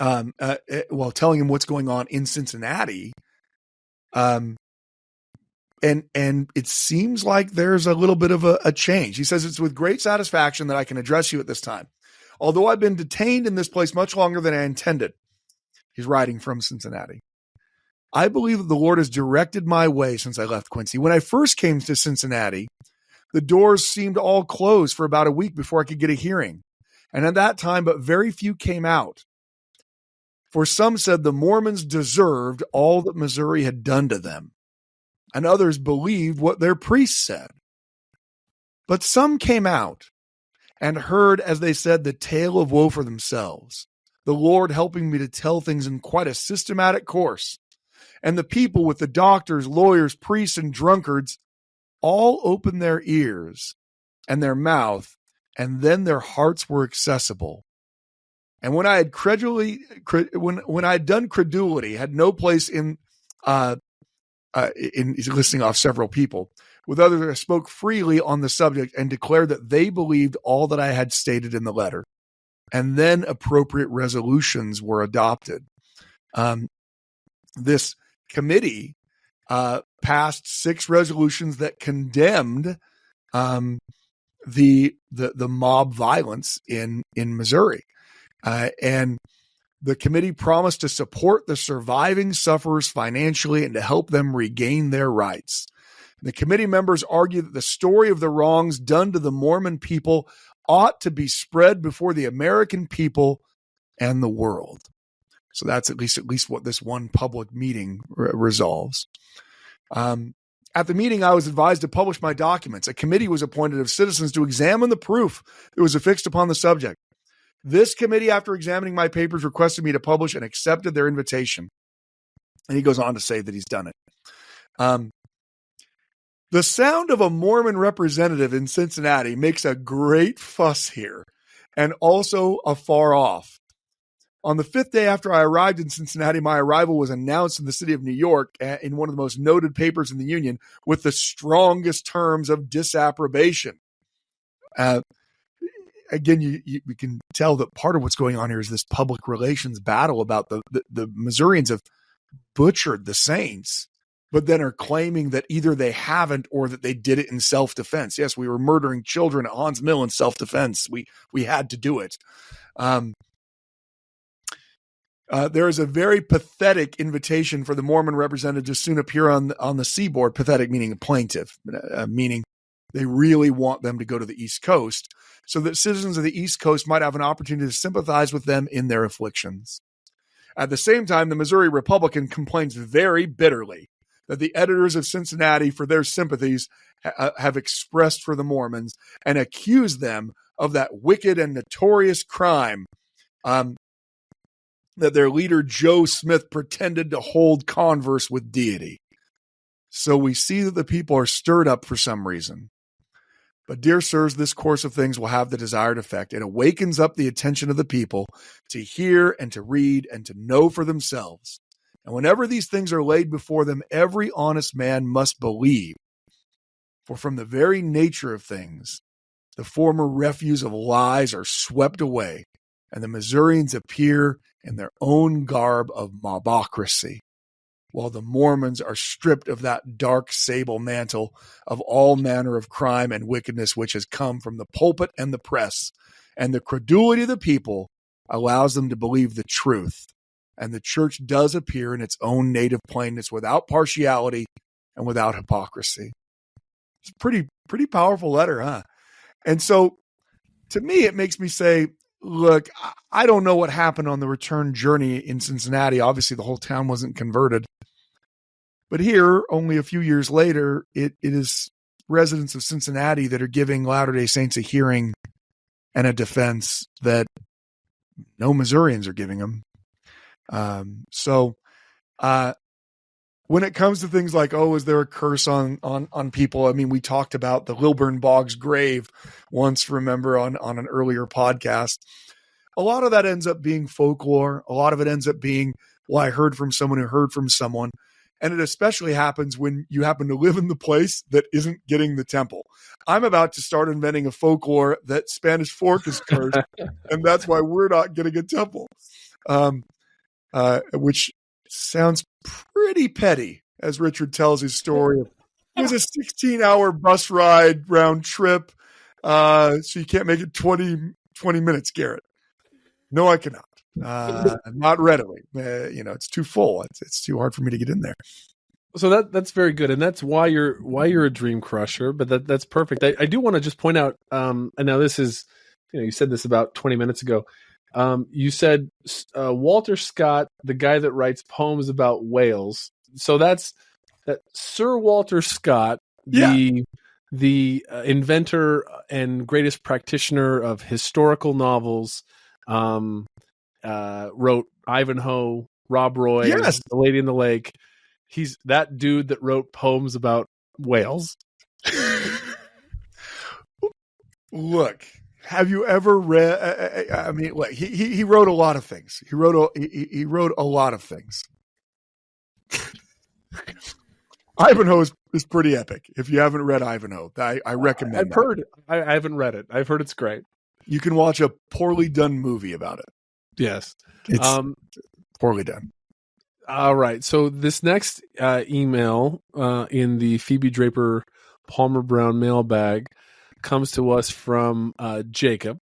B: Telling him what's going on in Cincinnati. and it seems like there's a little bit of a change. He says, it's with great satisfaction that I can address you at this time. Although I've been detained in this place much longer than I intended. He's writing from Cincinnati. I believe that the Lord has directed my way since I left Quincy. When I first came to Cincinnati, the doors seemed all closed for about a week before I could get a hearing. And at that time, but very few came out. For some said the Mormons deserved all that Missouri had done to them, and others believed what their priests said. But some came out and heard, as they said, the tale of woe for themselves, the Lord helping me to tell things in quite a systematic course. And the people, with the doctors, lawyers, priests, and drunkards, all opened their ears and their mouth, and then their hearts were accessible. And when I had when I had done credulity, had no place in he's listing off several people. With others, I spoke freely on the subject and declared that they believed all that I had stated in the letter. And then appropriate resolutions were adopted. This committee passed 6 resolutions that condemned the mob violence in Missouri. And the committee promised to support the surviving sufferers financially and to help them regain their rights. The committee members argued that the story of the wrongs done to the Mormon people ought to be spread before the American people and the world. So that's at least what this one public meeting resolves. At the meeting, I was advised to publish my documents. A committee was appointed of citizens to examine the proof that was affixed upon the subject. This committee, after examining my papers, requested me to publish and accepted their invitation. And he goes on to say that he's done it. The sound of a Mormon representative in Cincinnati makes a great fuss here, and also afar off. On the 5th day after I arrived in Cincinnati, my arrival was announced in the city of New York in one of the most noted papers in the Union with the strongest terms of disapprobation. Again, we can tell that part of what's going on here is this public relations battle about the Missourians have butchered the saints, but then are claiming that either they haven't or that they did it in self-defense. Yes, we were murdering children at Hans Mill in self-defense. We had to do it. There is a very pathetic invitation for the Mormon representative to soon appear on the seaboard. Pathetic meaning a plaintiff, meaning they really want them to go to the East Coast so that citizens of the East Coast might have an opportunity to sympathize with them in their afflictions. At the same time, the Missouri Republican complains very bitterly that the editors of Cincinnati, for their sympathies, have expressed for the Mormons and accused them of that wicked and notorious crime that their leader Joe Smith pretended to hold converse with deity. So we see that the people are stirred up for some reason. But dear sirs, this course of things will have the desired effect. It awakens up the attention of the people to hear and to read and to know for themselves. And whenever these things are laid before them, every honest man must believe. For from the very nature of things, the former refuse of lies are swept away, and the Missourians appear in their own garb of mobocracy, while the Mormons are stripped of that dark sable mantle of all manner of crime and wickedness which has come from the pulpit and the press, and the credulity of the people allows them to believe the truth, and the church does appear in its own native plainness without partiality and without hypocrisy. It's a pretty powerful letter, huh? And so, to me, it makes me say, look, I don't know what happened on the return journey in Cincinnati. Obviously, the whole town wasn't converted. But here, only a few years later, it is residents of Cincinnati that are giving Latter-day Saints a hearing and a defense that no Missourians are giving them. When it comes to things like, is there a curse on people? I mean, we talked about the Lilburn Boggs grave once, remember, on an earlier podcast. A lot of that ends up being folklore. A lot of it ends up being, I heard from someone who heard from someone. And it especially happens when you happen to live in the place that isn't getting the temple. I'm about to start inventing a folklore that Spanish Fork is cursed, and that's why we're not getting a temple, which sounds pretty petty as Richard tells his story of It was a 16-hour bus ride round trip. So you can't make it 20 minutes, Garrett. No, I cannot. Not readily. It's too full. It's too hard for me to get in there.
C: So that's very good, and that's why you're a dream crusher. But that's perfect. I do want to just point out, and now this is, you said this about 20 minutes ago. You said Walter Scott, the guy that writes poems about whales. So that's Sir Walter Scott, the inventor and greatest practitioner of historical novels. Wrote Ivanhoe, Rob Roy,
B: yes.
C: The Lady in the Lake. He's that dude that wrote poems about whales.
B: Look, have you ever read? He wrote a lot of things. He wrote a lot of things. Ivanhoe is pretty epic. If you haven't read Ivanhoe, I recommend.
C: I haven't read it. I've heard it's great.
B: You can watch a poorly done movie about it.
C: Yes,
B: it's poorly done.
C: All right. So this next email in the Phoebe Draper Palmer Brown mailbag comes to us from Jacob.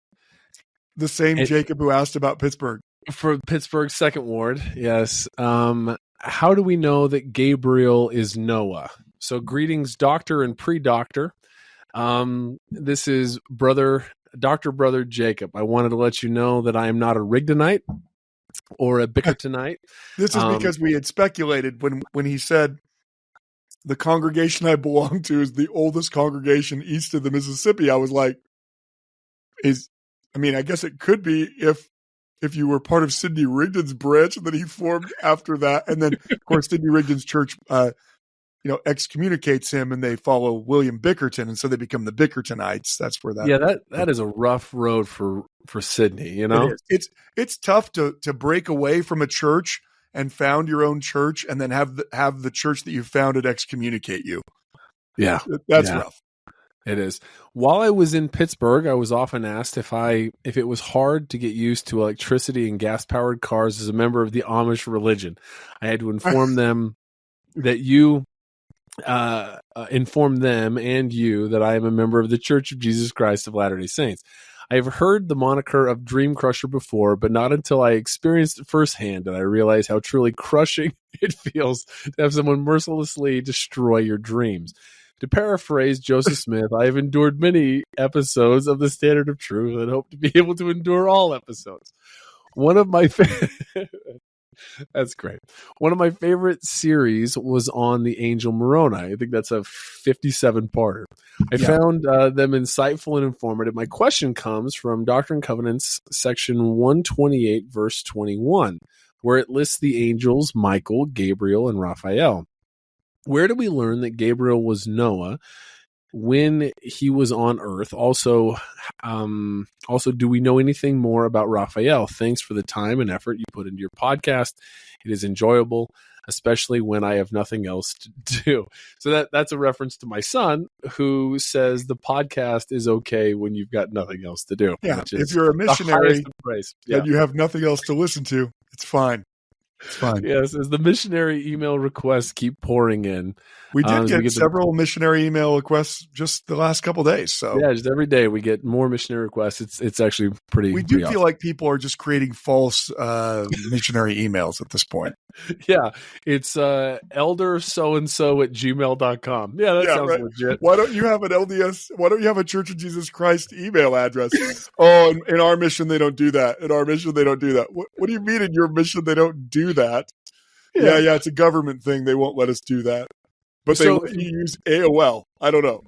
B: The same Jacob who asked about Pittsburgh.
C: For Pittsburgh 2nd Ward, yes. How do we know that Gabriel is Noah? So greetings, doctor and pre-doctor. This is Dr. Brother Jacob. I wanted to let you know that I am not a Rigdonite or a Bickertonite.
B: This is because we had speculated when he said the congregation I belong to is the oldest congregation east of the Mississippi. I was like, I guess it could be if you were part of Sidney Rigdon's branch that he formed after that. And then, of course, Sidney Rigdon's church, excommunicates him and they follow William Bickerton. And so they become the Bickertonites. That's where that.
C: Yeah, that is a rough road for Sidney,
B: It's tough to break away from a church and found your own church and then have the church that you founded excommunicate you.
C: Yeah.
B: That's rough.
C: It is. While I was in Pittsburgh, I was often asked if it was hard to get used to electricity and gas-powered cars as a member of the Amish religion. I had to inform them that inform them and you that I am a member of the Church of Jesus Christ of Latter-day Saints. I have heard the moniker of Dream Crusher before, but not until I experienced it firsthand did I realize how truly crushing it feels to have someone mercilessly destroy your dreams. To paraphrase Joseph Smith, I have endured many episodes of the Standard of Truth and hope to be able to endure all episodes. One of my That's great. One of my favorite series was on the Angel Moroni. I think that's a 57-parter. I found them insightful and informative. My question comes from Doctrine and Covenants, section 128, verse 21, where it lists the angels Michael, Gabriel, and Raphael. Where do we learn that Gabriel was Noah when he was on Earth? Also, do we know anything more about Raphael? Thanks for the time and effort you put into your podcast. It is enjoyable, especially when I have nothing else to do. So that's a reference to my son, who says the podcast is okay when you've got nothing else to do.
B: Yeah, if you're a missionary
C: and
B: you have nothing else to listen to, it's fine. It's fine.
C: Yes, as the missionary email requests keep pouring in.
B: We did get several missionary email requests just the last couple of days. So
C: yeah, just every day we get more missionary requests. It's actually pretty.
B: We do feel like people are just creating false missionary emails at this point.
C: Yeah, it's elder so-and-so at gmail.com. Yeah, that sounds legit.
B: Why don't you have an LDS? Why don't you have a Church of Jesus Christ email address? Oh, in our mission, they don't do that. In our mission, they don't do that. What do you mean in your mission, they don't do that? Yeah, it's a government thing. They won't let us do that. But they let you use AOL. I don't know.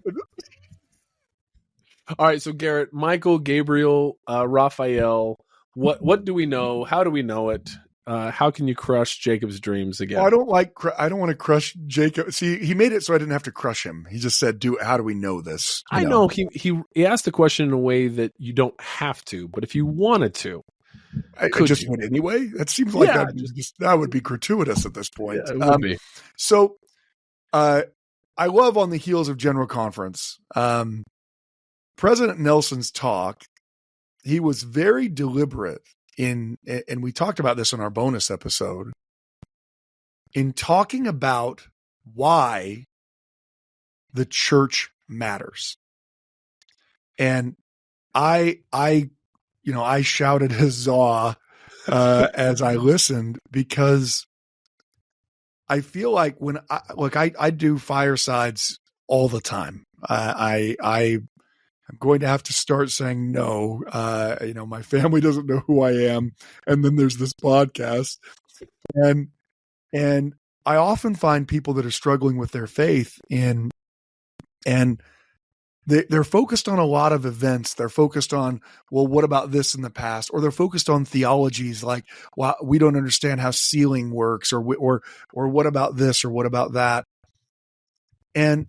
C: All right, so Garrett, Michael, Gabriel, Raphael, what do we know? How do we know it? How can you crush Jacob's dreams again?
B: Well, I don't want to crush Jacob. See, he made it so I didn't have to crush him. He just said, how do we know this?
C: I know he asked the question in a way that you don't have to, but if you wanted to.
B: I just went anyway. That seems like that would be gratuitous at this point.
C: Yeah, it would be.
B: So I love on the heels of General Conference, President Nelson's talk. He was very deliberate and we talked about this in our bonus episode, in talking about why the church matters. And I shouted huzzah as I listened, because I feel like when I do firesides all the time. I'm going to have to start saying no. My family doesn't know who I am, and then there's this podcast, and I often find people that are struggling with their faith and they're focused on a lot of events. They're focused on, well, what about this in the past? Or they're focused on theologies like, well, we don't understand how sealing works, or what about this, or what about that? And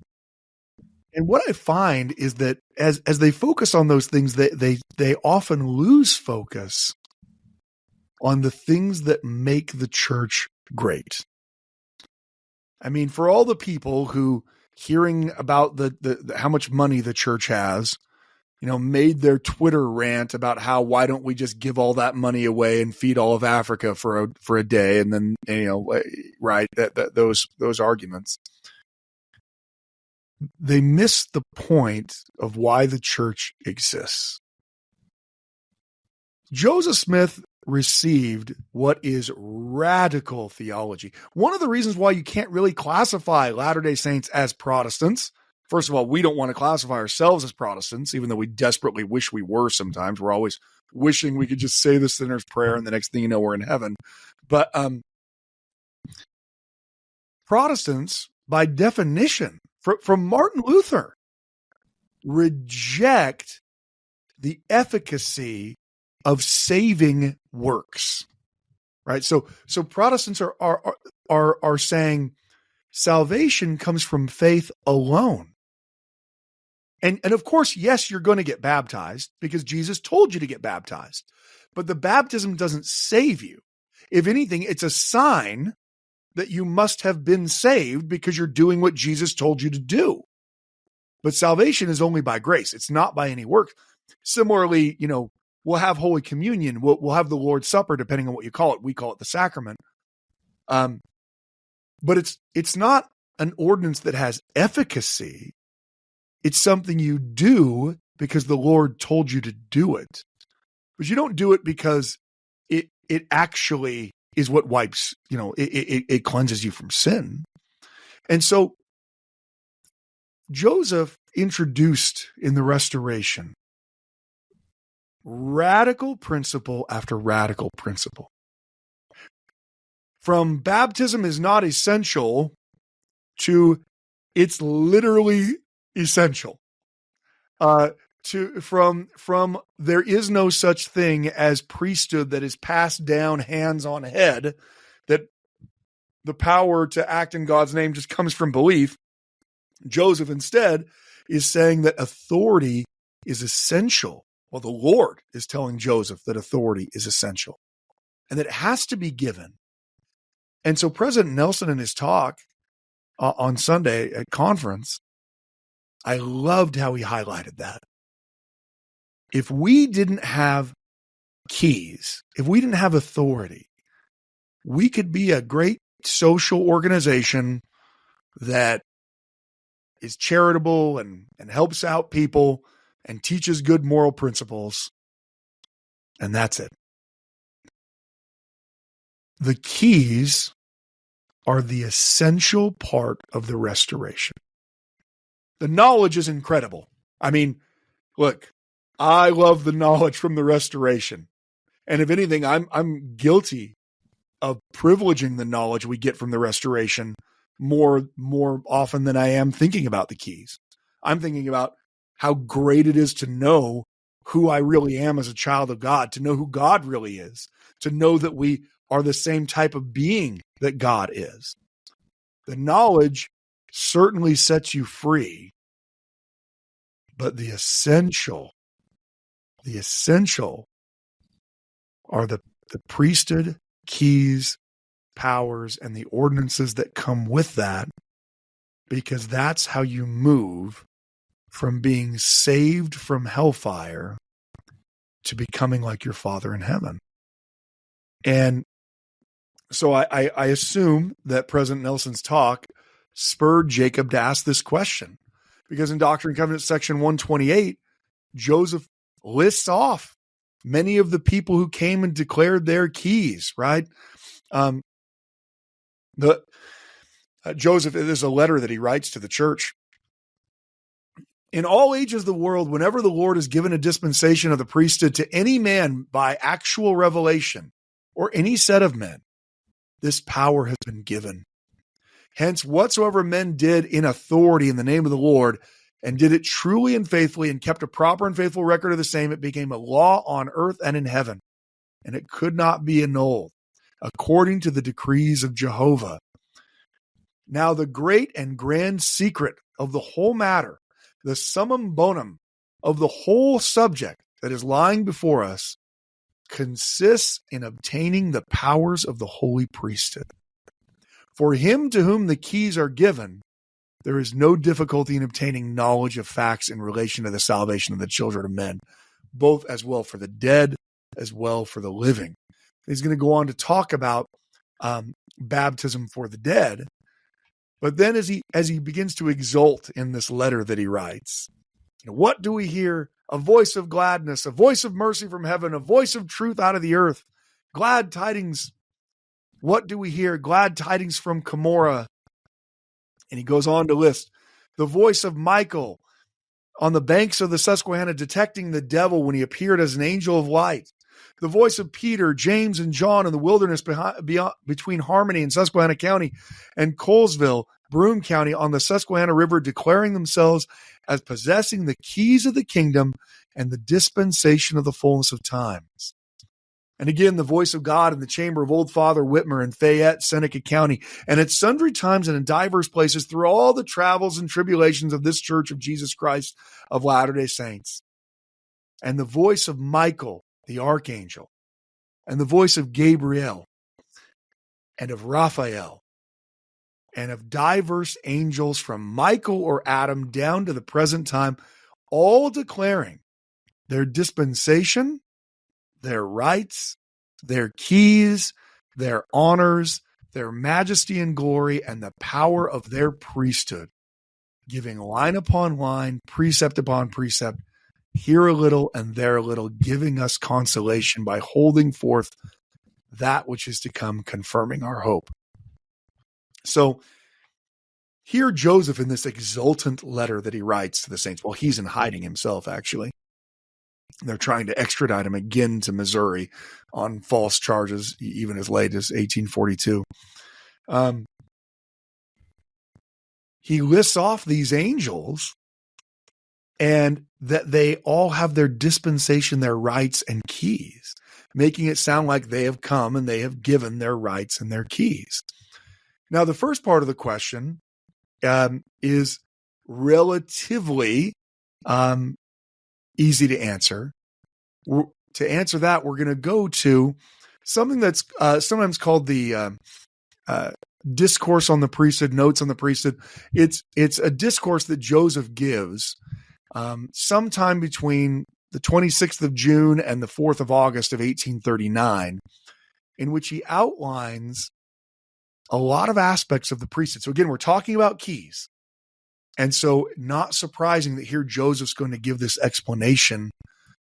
B: what I find is that as they focus on those things, they often lose focus on the things that make the church great. I mean, for all the people who, hearing about the how much money the church has, made their Twitter rant about how, why don't we just give all that money away and feed all of Africa for a day, and then right, those arguments, they miss the point of why the church exists. Joseph Smith received what is radical theology. One of the reasons why you can't really classify Latter-day Saints as Protestants, first of all, we don't want to classify ourselves as Protestants, even though we desperately wish we were sometimes. We're always wishing we could just say the sinner's prayer and the next thing you know, we're in heaven. But Protestants, by definition, from Martin Luther, reject the efficacy of saving works, right? So Protestants are saying salvation comes from faith alone. And of course, yes, you're going to get baptized because Jesus told you to get baptized, but the baptism doesn't save you. If anything, it's a sign that you must have been saved because you're doing what Jesus told you to do. But salvation is only by grace. It's not by any work. Similarly, we'll have Holy Communion. We'll have the Lord's Supper, depending on what you call it. We call it the sacrament. But it's not an ordinance that has efficacy. It's something you do because the Lord told you to do it. But you don't do it because it actually is what wipes, it cleanses you from sin. And so Joseph introduced in the Restoration radical principle after radical principle. From baptism is not essential to it's literally essential. From there is no such thing as priesthood that is passed down hands on head, that the power to act in God's name just comes from belief. Joseph instead is saying that authority is essential. Well, the Lord is telling Joseph that authority is essential and that it has to be given. And so President Nelson, in his talk on Sunday at conference, I loved how he highlighted that. If we didn't have keys, if we didn't have authority, we could be a great social organization that is charitable and helps out people and teaches good moral principles, and that's it. The keys are the essential part of the restoration. The knowledge is incredible. I mean, look, I love the knowledge from the restoration. And if anything, I'm guilty of privileging the knowledge we get from the restoration more often than I am thinking about the keys. I'm thinking about how great it is to know who I really am as a child of God, to know who God really is, to know that we are the same type of being that God is. The knowledge certainly sets you free, but the essential are the priesthood, keys, powers, and the ordinances that come with that, because that's how you move from being saved from hellfire to becoming like your Father in heaven. And so I assume that President Nelson's talk spurred Jacob to ask this question. Because in Doctrine and Covenants section 128, Joseph lists off many of the people who came and declared their keys, right? Joseph, this is a letter that he writes to the church. In all ages of the world, whenever the Lord has given a dispensation of the priesthood to any man by actual revelation or any set of men, this power has been given. Hence, whatsoever men did in authority in the name of the Lord, and did it truly and faithfully, and kept a proper and faithful record of the same, it became a law on earth and in heaven, and it could not be annulled, according to the decrees of Jehovah. Now the great and grand secret of the whole matter, the summum bonum of the whole subject that is lying before us, consists in obtaining the powers of the holy priesthood. For him to whom the keys are given, there is no difficulty in obtaining knowledge of facts in relation to the salvation of the children of men, both as well for the dead as well for the living. He's going to go on to talk about baptism for the dead. But then as he begins to exult in this letter that he writes, what do we hear? A voice of gladness, a voice of mercy from heaven, a voice of truth out of the earth, glad tidings. What do we hear? Glad tidings from Cumorah. And he goes on to list the voice of Michael on the banks of the Susquehanna, detecting the devil when he appeared as an angel of light. The voice of Peter, James, and John in the wilderness between Harmony and Susquehanna County and Colesville, Broome County, on the Susquehanna River, declaring themselves as possessing the keys of the kingdom and the dispensation of the fullness of times. And again, the voice of God in the chamber of Old Father Whitmer in Fayette, Seneca County, and at sundry times and in diverse places through all the travels and tribulations of this Church of Jesus Christ of Latter-day Saints. And the voice of Michael, the archangel, and the voice of Gabriel, and of Raphael, and of diverse angels from Michael or Adam down to the present time, all declaring their dispensation, their rights, their keys, their honors, their majesty and glory, and the power of their priesthood, giving line upon line, precept upon precept, here a little and there a little, giving us consolation by holding forth that which is to come, confirming our hope. So here Joseph, in this exultant letter that he writes to the saints, well, he's in hiding himself, actually. They're trying to extradite him again to Missouri on false charges, even as late as 1842. He lists off these angels and that they all have their dispensation, their rights and keys, making it sound like they have come and they have given their rights and their keys. Now, the first part of the question is relatively easy to answer. To answer that, we're going to go to something that's sometimes called the discourse on the priesthood, notes on the priesthood. It's a discourse that Joseph gives sometime between the 26th of June and the 4th of August of 1839, in which he outlines a lot of aspects of the priesthood. So again, we're talking about keys. And so not surprising that here Joseph's going to give this explanation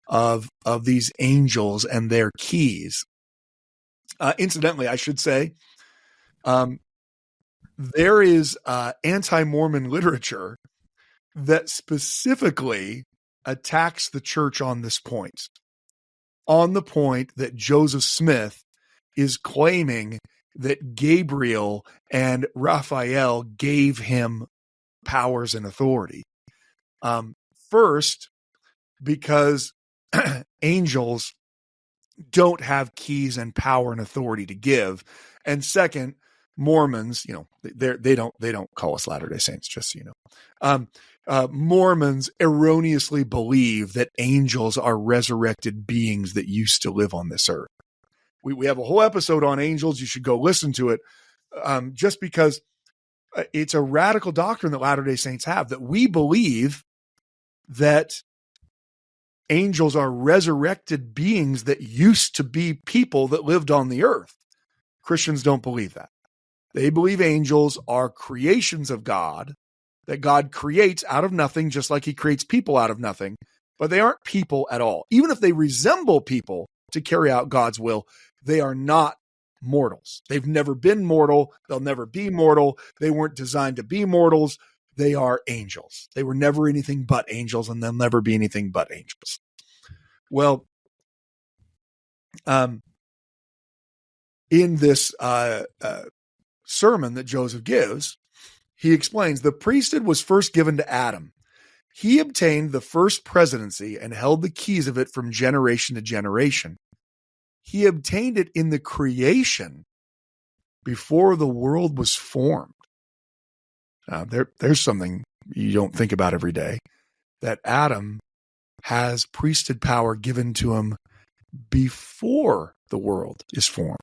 B: of these angels and their keys. Incidentally, I should say, there is anti-Mormon literature that specifically attacks the church on this point, on the point that Joseph Smith is claiming that Gabriel and Raphael gave him powers and authority. First, because angels don't have keys and power and authority to give, and second, Mormons, they don't call us Latter-day Saints, just so you know. Mormons erroneously believe that angels are resurrected beings that used to live on this earth. We have a whole episode on angels. You should go listen to it, just because it's a radical doctrine that Latter-day Saints have, that we believe that angels are resurrected beings that used to be people that lived on the earth. Christians don't believe that. They believe angels are creations of God that God creates out of nothing, just like he creates people out of nothing, but they aren't people at all. Even if they resemble people to carry out God's will, they are not mortals. They've never been mortal. They'll never be mortal. They weren't designed to be mortals. They are angels. They were never anything but angels, and they'll never be anything but angels. Well, in this sermon that Joseph gives, he explains the priesthood was first given to Adam. He obtained the first presidency and held the keys of it from generation to generation. He obtained it in the creation before the world was formed. There's something you don't think about every day, that Adam has priesthood power given to him before the world is formed.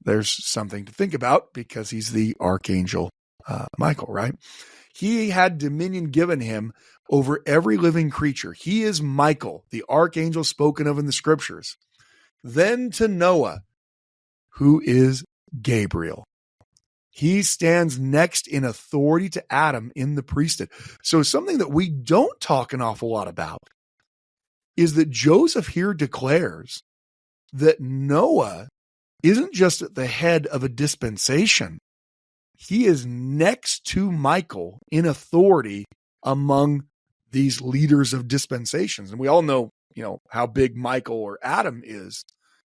B: There's something to think about because he's the archangel Michael, right? He had dominion given him over every living creature. He is Michael, the archangel spoken of in the scriptures. Then to Noah, who is Gabriel. He stands next in authority to Adam in the priesthood. So something that we don't talk an awful lot about is that Joseph here declares that Noah isn't just at the head of a dispensation. He is next to Michael in authority among these leaders of dispensations. And we all know, how big Michael or Adam is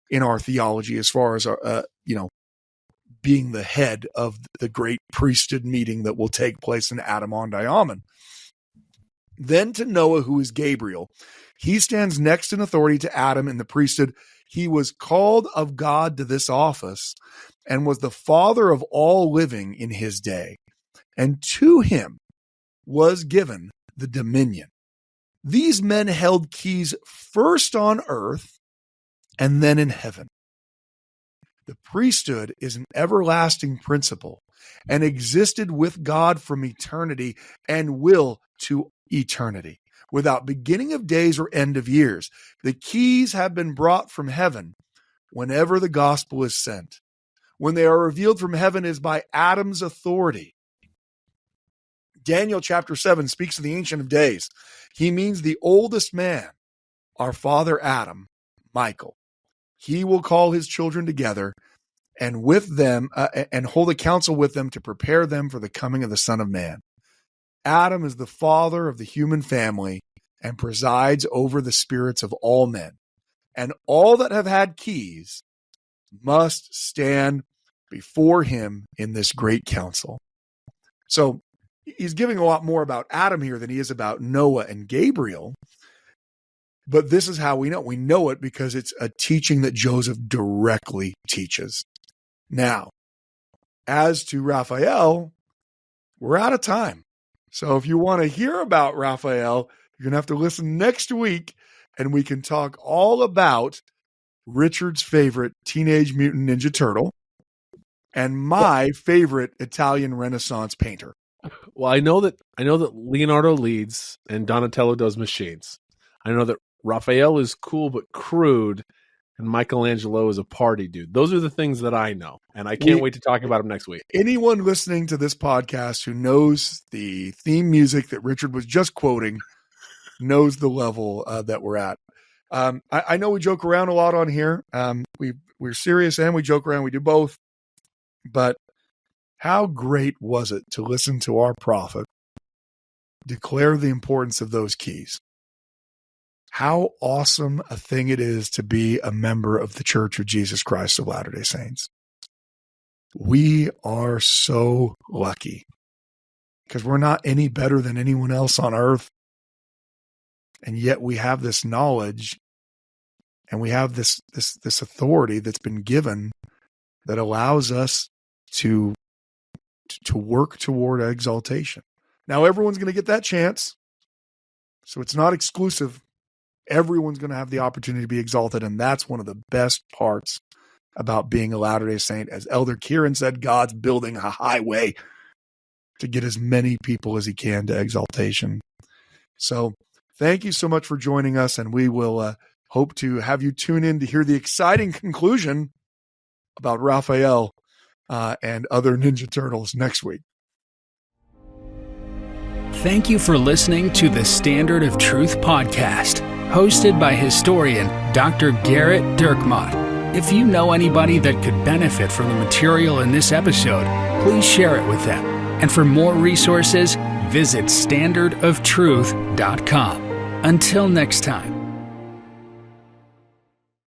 B: in our theology as far as, being the head of the great priesthood meeting that will take place in Adam on Diamond. Then to Noah, who is Gabriel. He stands next in authority to Adam in the priesthood. He was called of God to this office and was the father of all living in his day. And to him was given the dominion. These men held keys first on earth and then in heaven. The priesthood is an everlasting principle and existed with God from eternity and will to eternity, without beginning of days or end of years. The keys have been brought from heaven whenever the gospel is sent. When they are revealed from heaven is by Adam's authority. Daniel chapter 7 speaks of the Ancient of Days. He means the oldest man, our father Adam, Michael. He will call his children together and with them and hold a council with them to prepare them for the coming of the Son of Man. Adam is the father of the human family and presides over the spirits of all men. And all that have had keys must stand before him in this great council. So he's giving a lot more about Adam here than he is about Noah and Gabriel. But this is how we know. We know it because it's a teaching that Joseph directly teaches. Now, as to Raphael, we're out of time. So if you want to hear about Raphael, you're going to have to listen next week, and we can talk all about Richard's favorite Teenage Mutant Ninja Turtle and my favorite Italian Renaissance painter.
C: Well, I know that Leonardo leads and Donatello does machines. I know that Raphael is cool but crude, and Michelangelo is a party dude. Those are the things that I know, and I can't wait to talk about them next week.
B: Anyone listening to this podcast who knows the theme music that Richard was just quoting knows the level that we're at. I know we joke around a lot on here. We're serious and we joke around. We do both. But how great was it to listen to our prophet declare the importance of those keys? How awesome a thing it is to be a member of the Church of Jesus Christ of Latter-day Saints. We are so lucky because we're not any better than anyone else on earth. And yet we have this knowledge and we have this authority that's been given that allows us to work toward exaltation. Now, everyone's going to get that chance. So it's not exclusive. Everyone's going to have the opportunity to be exalted. And that's one of the best parts about being a Latter-day Saint. As Elder Kieran said, God's building a highway to get as many people as he can to exaltation. So thank you so much for joining us. And we will hope to have you tune in to hear the exciting conclusion about Raphael and other Ninja Turtles next week.
A: Thank you for listening to the Standard of Truth podcast, hosted by historian Dr. Garrett Dirkmaat. If you know anybody that could benefit from the material in this episode, please share it with them. And for more resources, visit standardoftruth.com. Until next time.